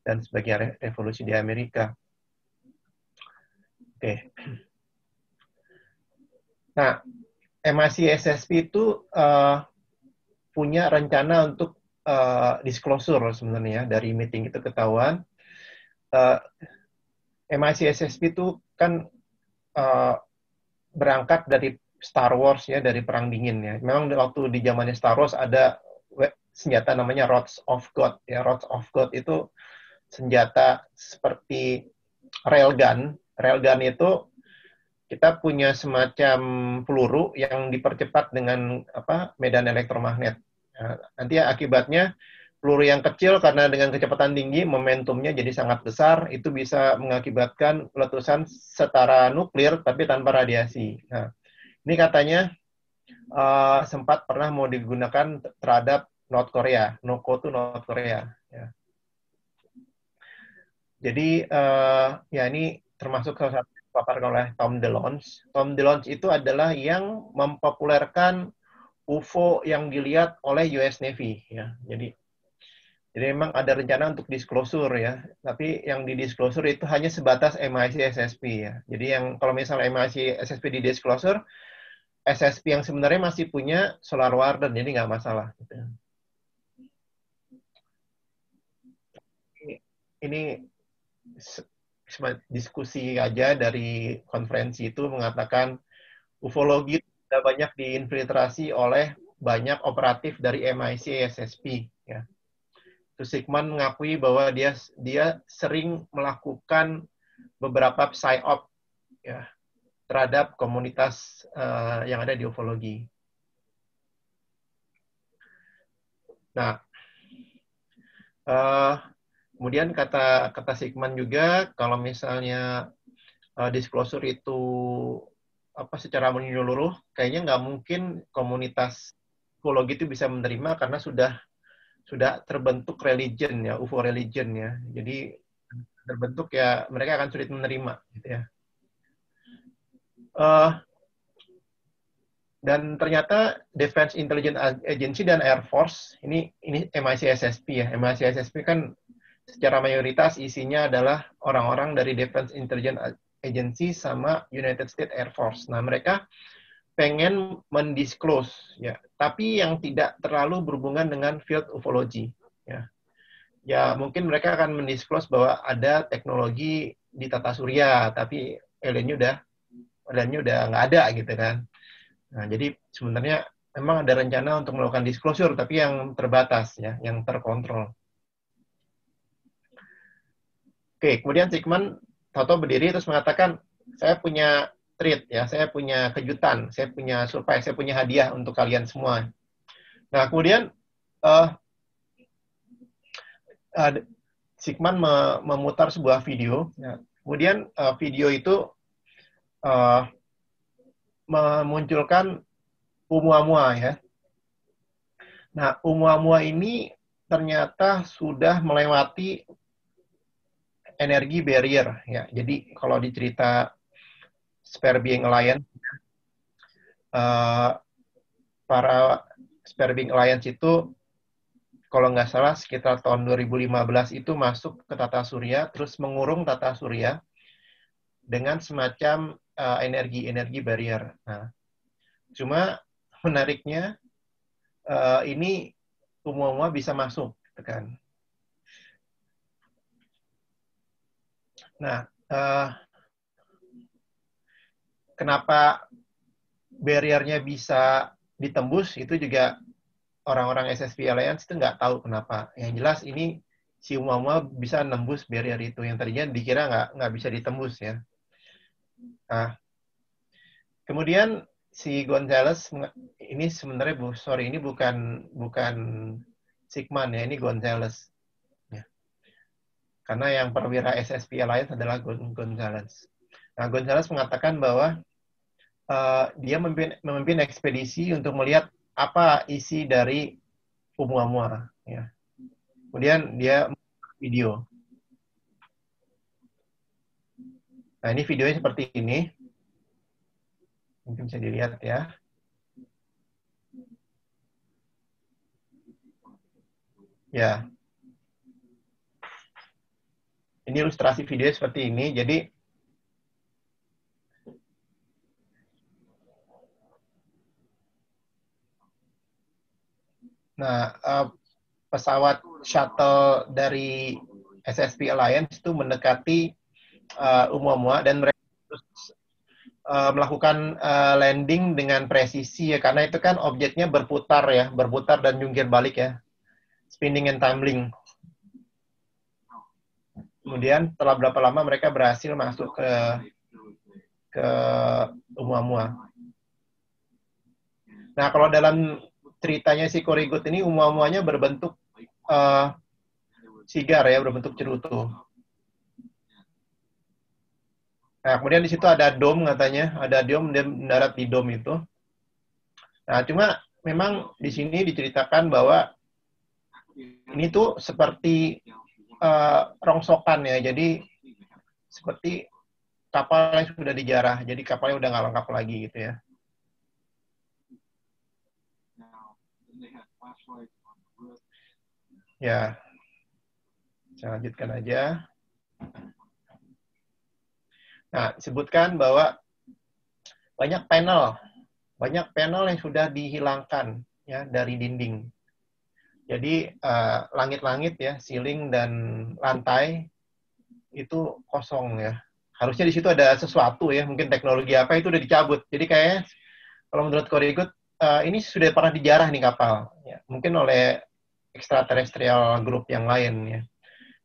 dan sebagian revolusi di Amerika. Oke. Nah, MIC SSP itu punya rencana untuk disclosure sebenarnya dari meeting itu ketahuan. MIC SSP itu kan berangkat dari Star Wars ya, dari Perang Dingin ya. Memang waktu di zamannya Star Wars ada senjata namanya Rods of God ya. Rods of God itu senjata seperti railgun. Railgun itu kita punya semacam peluru yang dipercepat dengan medan elektromagnet. Nah, nanti akibatnya peluru yang kecil karena dengan kecepatan tinggi momentumnya jadi sangat besar, itu bisa mengakibatkan letusan setara nuklir tapi tanpa radiasi. Nah, ini katanya sempat pernah mau digunakan terhadap North Korea, Noko to North Korea. Ya. Jadi ya ini termasuk salah satu dipaparkan oleh Tom DeLonge. Tom DeLonge itu adalah yang mempopulerkan UFO yang dilihat oleh US Navy ya. Jadi memang ada rencana untuk disclosure ya, tapi yang di disclosure itu hanya sebatas MIC SSP ya. Jadi yang kalau misalnya MIC SSP di disclosure, SSP yang sebenarnya masih punya Solar Warden, jadi nggak masalah. Gitu. Ini diskusi aja dari konferensi itu mengatakan ufologi sudah banyak diinfiltrasi oleh banyak operatif dari MIC SSP ya. Itu Sigmund mengakui bahwa dia sering melakukan beberapa psyop ya terhadap komunitas yang ada di ufologi. Nah, kemudian kata Sigmund juga kalau misalnya disclosure itu secara menyeluruh, kayaknya nggak mungkin komunitas ufologi itu bisa menerima karena sudah terbentuk religion ya, UFO religion ya. Jadi terbentuk ya mereka akan sulit menerima gitu ya. Dan ternyata Defense Intelligence Agency dan Air Force ini MICSSP ya. MICSSP kan secara mayoritas isinya adalah orang-orang dari Defense Intelligence Agency sama United States Air Force. Nah, mereka pengen mendisclose ya, tapi yang tidak terlalu berhubungan dengan field ufology ya. Ya, mungkin mereka akan mendisclose bahwa ada teknologi di tata surya, tapi aliennya udah nggak ada gitu kan. Nah, jadi sebenarnya memang ada rencana untuk melakukan disclosure, tapi yang terbatas ya, yang terkontrol. Oke, kemudian Sigmund Toto berdiri terus mengatakan, saya punya treat ya, saya punya kejutan, saya punya surprise, saya punya hadiah untuk kalian semua. Nah, kemudian Sigmund memutar sebuah video. Ya. Kemudian video itu memunculkan Oumuamua ya. Nah, Oumuamua ini ternyata sudah melewati energi barrier ya. Jadi kalau di cerita Spare Being Alliance, para Spare Being Alliance itu kalau nggak salah sekitar tahun 2015 itu masuk ke tata surya, terus mengurung tata surya dengan semacam energi barrier. Nah, cuma menariknya ini Oumuamua bisa masuk, kan? Nah, kenapa barrier-nya bisa ditembus itu juga orang-orang SSP Alliance itu nggak tahu kenapa. Yang jelas ini si Oumuamua bisa nembus barrier itu yang tadinya dikira nggak bisa ditembus ya. Nah, kemudian si Gonzales ini sebenarnya ini bukan Sigmund ya, ini Gonzales. Ya. Karena yang perwira SSP Alliance adalah Gonzales. Nah, Gonzales mengatakan bahwa dia memimpin ekspedisi untuk melihat apa isi dari Oumuamua. Ya. Kemudian dia video. Nah, ini videonya seperti ini. Mungkin bisa dilihat ya. Ya. Ini ilustrasi video seperti ini. Jadi, nah, pesawat shuttle dari SSP Alliance itu mendekati Oumuamua dan mereka terus melakukan landing dengan presisi ya, karena itu kan objeknya berputar dan jungkir balik ya, spinning and tumbling. Kemudian setelah berapa lama mereka berhasil masuk ke Oumuamua. Nah, kalau dalam ceritanya si Korrigut ini Oumuamuanya berbentuk sigar ya, berbentuk cerutu. Nah, kemudian di situ ada dom katanya, ada dom, dia mendarat di dom itu. Nah, cuma memang di sini diceritakan bahwa ini tuh seperti rongsokan ya, jadi seperti kapal yang sudah dijarah, jadi kapalnya udah nggak lengkap lagi gitu ya. Ya, saya lanjutkan aja. Nah, disebutkan bahwa banyak panel yang sudah dihilangkan ya dari dinding. Jadi langit-langit ya, ceiling dan lantai itu kosong ya. Harusnya di situ ada sesuatu ya, mungkin teknologi apa itu udah dicabut. Jadi kayaknya kalau menurut Korrigut ini sudah pernah dijarah nih kapal, ya. Mungkin oleh extraterrestrial group yang lain ya.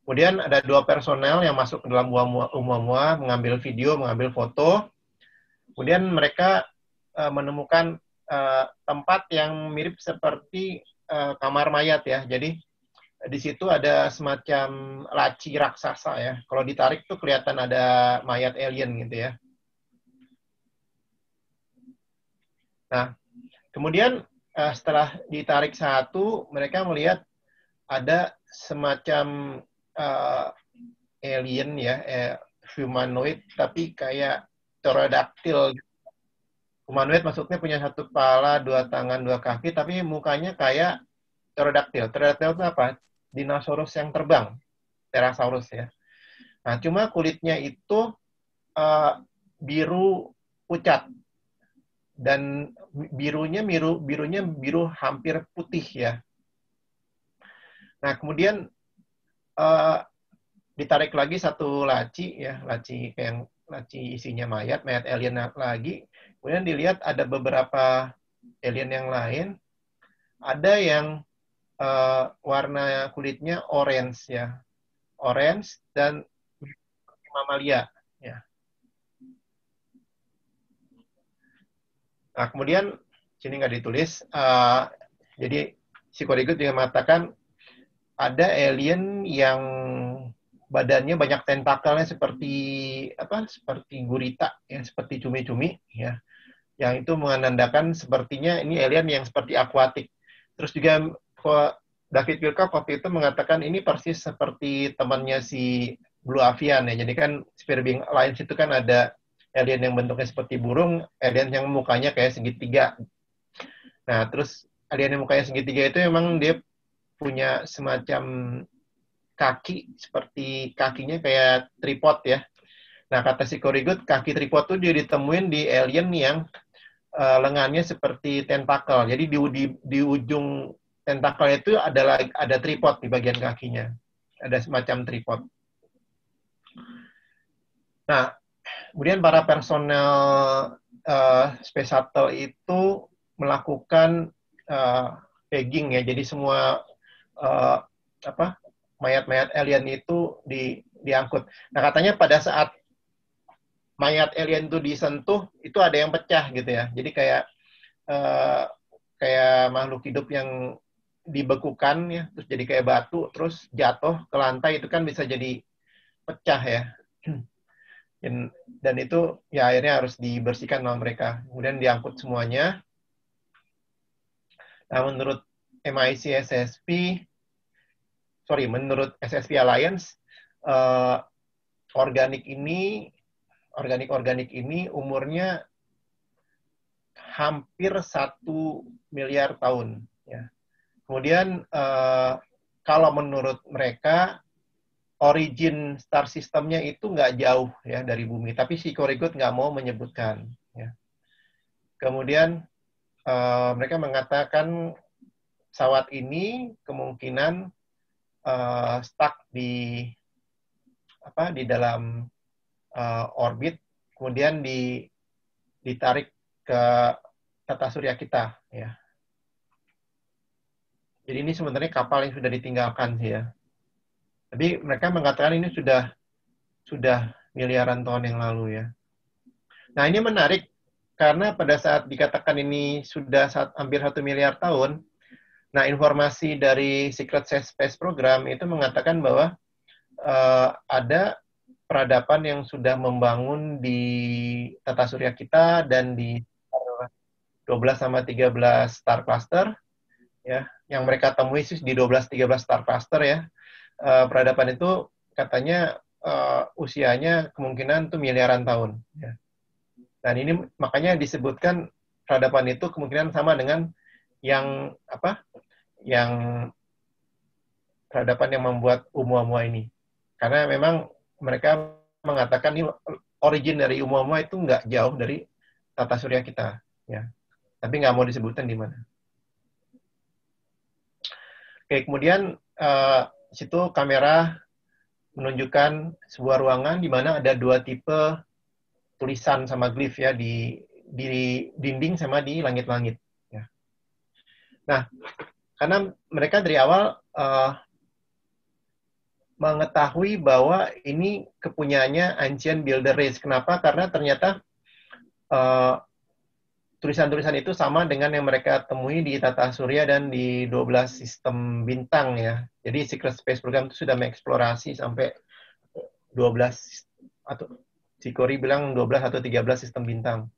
Kemudian ada 2 personel yang masuk ke dalam Oumuamua, mengambil video, mengambil foto. Kemudian mereka menemukan tempat yang mirip seperti kamar mayat ya. Jadi di situ ada semacam laci raksasa ya. Kalau ditarik tuh kelihatan ada mayat alien gitu ya. Nah, kemudian setelah ditarik satu, mereka melihat ada semacam uh, alien ya, humanoid, tapi kayak pterodaktil. Humanoid maksudnya punya satu kepala, dua tangan, dua kaki, tapi mukanya kayak pterodaktil. Pterodaktil itu apa? Dinosaurus yang terbang, Pterosaurus ya. Nah, cuma kulitnya itu uh, biru pucat dan birunya biru hampir putih ya. Nah, kemudian uh, ditarik lagi satu laci ya, laci kayak laci isinya mayat alien lagi. Kemudian dilihat ada beberapa alien yang lain, ada yang warna kulitnya orange ya, orange dan mamalia ya. Nah, kemudian sini nggak ditulis, jadi si Corrigut juga mengatakan ada alien yang badannya banyak tentakelnya seperti apa? Seperti gurita, ya, seperti cumi-cumi, ya. Yang itu menandakan sepertinya ini alien yang seperti akuatik. Terus juga David Wilcock waktu itu mengatakan ini persis seperti temannya si Blue Avian ya. Jadi kan Spear Being Alliance itu kan ada alien yang bentuknya seperti burung, alien yang mukanya kayak segitiga. Nah, terus alien yang mukanya segitiga itu memang dia punya semacam kaki seperti kakinya kayak tripod ya. Nah, kata si Corrigut, kaki tripod itu dia ditemuin di alien yang lengannya seperti tentakel. Jadi di ujung tentakel itu ada tripod di bagian kakinya. Ada semacam tripod. Nah, kemudian para personel Space Shuttle itu melakukan pegging ya. Jadi semua mayat-mayat alien itu diangkut. Nah, katanya pada saat mayat alien itu disentuh, itu ada yang pecah gitu ya. Jadi kayak makhluk hidup yang dibekukan ya, terus jadi kayak batu, terus jatuh ke lantai itu kan bisa jadi pecah ya. Dan itu ya akhirnya harus dibersihkan sama mereka. Kemudian diangkut semuanya. Nah, menurut menurut SSP Alliance, organik ini umurnya hampir 1 miliar tahun. Ya. Kemudian kalau menurut mereka origin star systemnya itu nggak jauh ya dari bumi, tapi si Corrigut nggak mau menyebutkan. Ya. Kemudian mereka mengatakan pesawat ini kemungkinan stuck di dalam orbit, kemudian ditarik ke tata surya kita ya. Jadi ini sebenarnya kapal yang sudah ditinggalkan sih ya. Tapi mereka mengatakan ini sudah miliaran tahun yang lalu ya. Nah, ini menarik karena pada saat dikatakan ini sudah hampir 1 miliar tahun, nah informasi dari Secret Space Program itu mengatakan bahwa ada peradaban yang sudah membangun di tata surya kita dan di 12 sama 13 star cluster ya, yang mereka temui sih di 12-13 star cluster ya. Peradaban itu katanya usianya kemungkinan itu miliaran tahun ya. Dan ini makanya disebutkan peradaban itu kemungkinan sama dengan yang peradaban yang membuat Oumuamua ini. Karena memang mereka mengatakan ini origin dari Oumuamua itu nggak jauh dari tata surya kita ya. Tapi nggak mau disebutkan di mana. Oke, kemudian situ kamera menunjukkan sebuah ruangan di mana ada 2 tipe tulisan sama glyph ya di dinding sama di langit-langit. Ya. Nah, karena mereka dari awal mengetahui bahwa ini kepunyaannya Ancient Builder Race. Kenapa? Karena ternyata tulisan-tulisan itu sama dengan yang mereka temui di tata surya dan di 12 sistem bintang ya. Jadi Secret Space Program itu sudah mengeksplorasi sampai 12 atau si Corey bilang 12 atau 13 sistem bintang.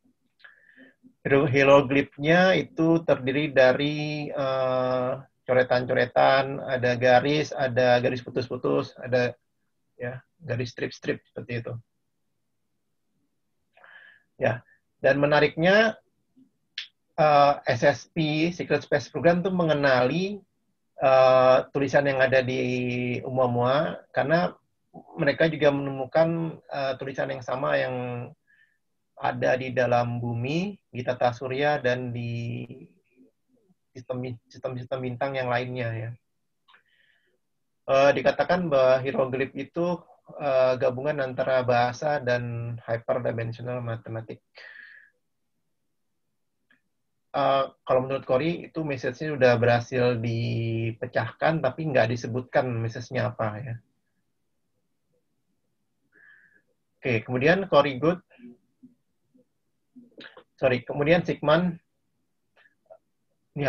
Hieroglifnya itu terdiri dari coretan-coretan, ada garis putus-putus, ada ya garis strip-strip seperti itu. Ya, dan menariknya SSP Secret Space Program itu mengenali tulisan yang ada di Oumuamua karena mereka juga menemukan tulisan yang sama yang ada di dalam bumi, di tata surya, dan di sistem-sistem bintang yang lainnya ya. Dikatakan bahwa hieroglif itu gabungan antara bahasa dan hyperdimensional matematik. Kalau menurut Cory itu message-nya udah berhasil dipecahkan tapi nggak disebutkan message-nya apa ya. Oke, kemudian kemudian Sigman ini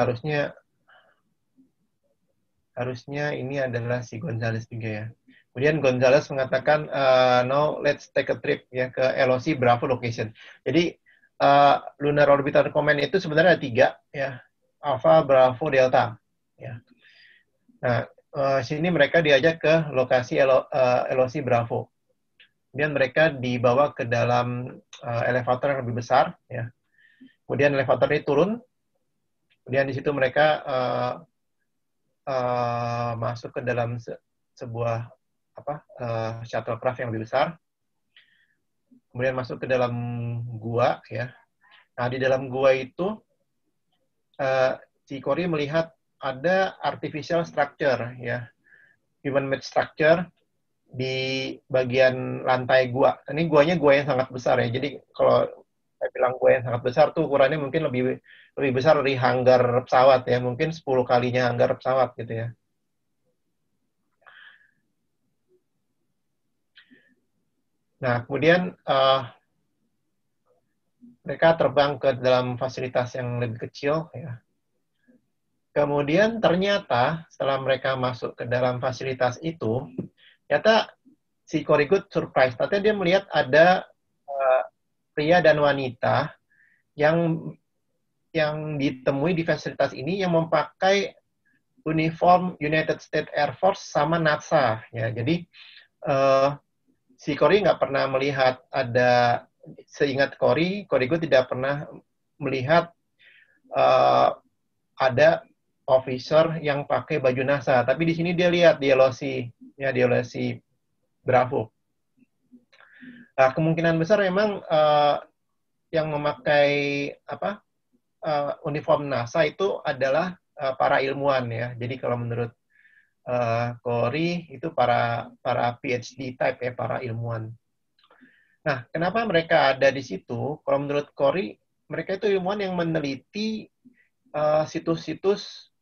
harusnya ini adalah si Gonzales juga ya. Kemudian Gonzales mengatakan now let's take a trip ya ke LOC Bravo location. Jadi Lunar Orbiter Command itu sebenarnya ada 3 ya, Alpha, Bravo, Delta ya. Nah, sini mereka diajak ke lokasi LOC Bravo. Kemudian mereka dibawa ke dalam elevator yang lebih besar ya. Kemudian elevator ini turun. Kemudian di situ mereka masuk ke dalam sebuah shuttlecraft yang lebih besar. Kemudian masuk ke dalam gua ya. Nah, di dalam gua itu si Cory melihat ada artificial structure ya, human made structure di bagian lantai gua. Ini guanya gua yang sangat besar ya. Jadi kalau saya bilang gua yang sangat besar tuh ukurannya mungkin lebih besar dari hanggar pesawat ya, mungkin 10 kalinya hanggar pesawat gitu ya. Nah, kemudian mereka terbang ke dalam fasilitas yang lebih kecil ya. Kemudian ternyata setelah mereka masuk ke dalam fasilitas itu, ternyata si Cory Good surprise. Ternyata dia melihat ada pria dan wanita yang ditemui di fasilitas ini yang memakai uniform United States Air Force sama NASA ya. Jadi si Cory nggak pernah melihat ada, seingat Cory Good tidak pernah melihat ada officer yang pakai baju NASA. Tapi di sini dia lihat di LOC Bravo. Nah, kemungkinan besar memang yang memakai uniform NASA itu adalah para ilmuwan ya. Jadi kalau menurut Cory itu para PhD type ya, para ilmuwan. Nah, kenapa mereka ada di situ? Kalau menurut Cory, mereka itu ilmuwan yang meneliti situs-situs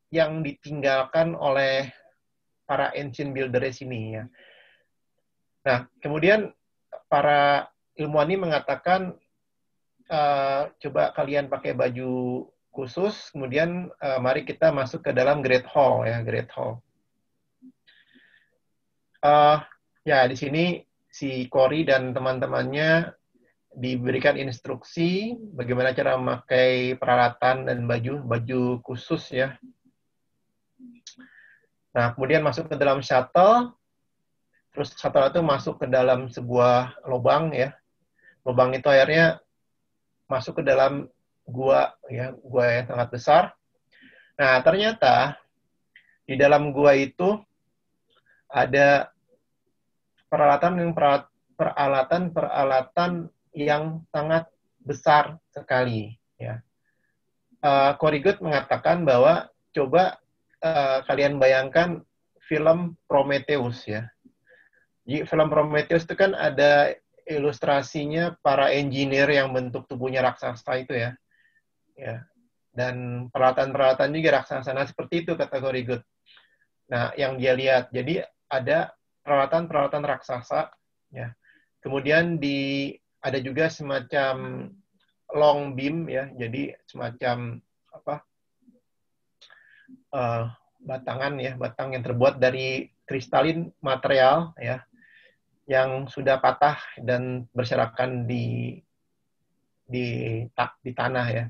yang ditinggalkan oleh para ancient builders ini ya. Nah, kemudian para ilmuwan ini mengatakan coba kalian pakai baju khusus, kemudian mari kita masuk ke dalam Great Hall ya, Great Hall. Ya, di sini si Cory dan teman-temannya diberikan instruksi bagaimana cara memakai peralatan dan baju khusus ya. Nah, kemudian masuk ke dalam shuttle, terus shuttle itu masuk ke dalam sebuah lubang ya. Lubang itu akhirnya masuk ke dalam gua ya, gua yang sangat besar. Nah, ternyata di dalam gua itu ada peralatan yang sangat besar sekali ya. Cory Good mengatakan bahwa coba kalian bayangkan film Prometheus ya. Di film Prometheus itu kan ada ilustrasinya para engineer yang bentuk tubuhnya raksasa itu ya. Ya. Dan peralatan-peralatan juga raksasa. Nah, seperti itu kata Cory Good. Nah, yang dia lihat. Jadi ada peralatan-peralatan raksasa ya. Kemudian ada juga semacam long beam ya. Jadi semacam batangan ya, batang yang terbuat dari kristalin material ya, yang sudah patah dan berserakan di di tanah ya.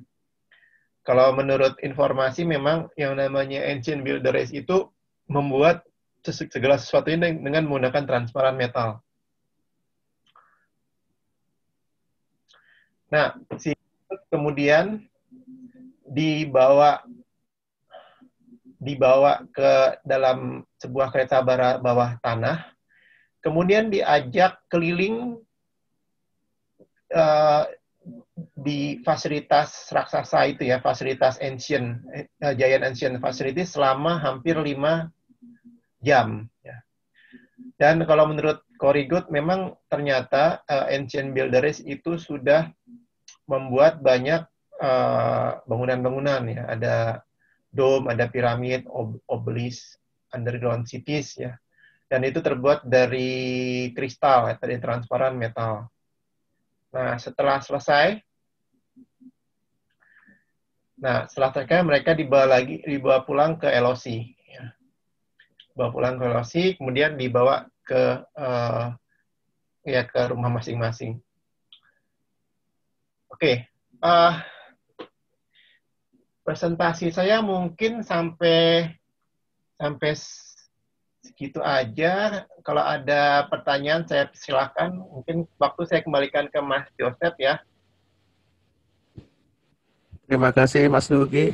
Kalau menurut informasi memang yang namanya ancient builder race itu membuat segala sesuatu ini dengan menggunakan transparan metal. Nah, kemudian dibawa ke dalam sebuah kereta bawah tanah, kemudian diajak keliling di fasilitas raksasa itu ya, fasilitas Giant Ancient Facility selama hampir 5 jam. Ya. Dan kalau menurut Corey Good, memang ternyata Ancient Builders itu sudah membuat banyak bangunan-bangunan ya, ada dome, ada piramid, obelisk, underground cities ya, dan itu terbuat dari kristal, dari transparan metal. Nah, setelah selesai, mereka dibawa pulang ke LOC, ya. Dibawa pulang ke LOC, kemudian dibawa ke ke rumah masing-masing. Oke. Presentasi saya mungkin sampai segitu aja. Kalau ada pertanyaan, saya silakan. Mungkin waktu saya kembalikan ke Mas Joseph ya. Terima kasih Mas Nugi.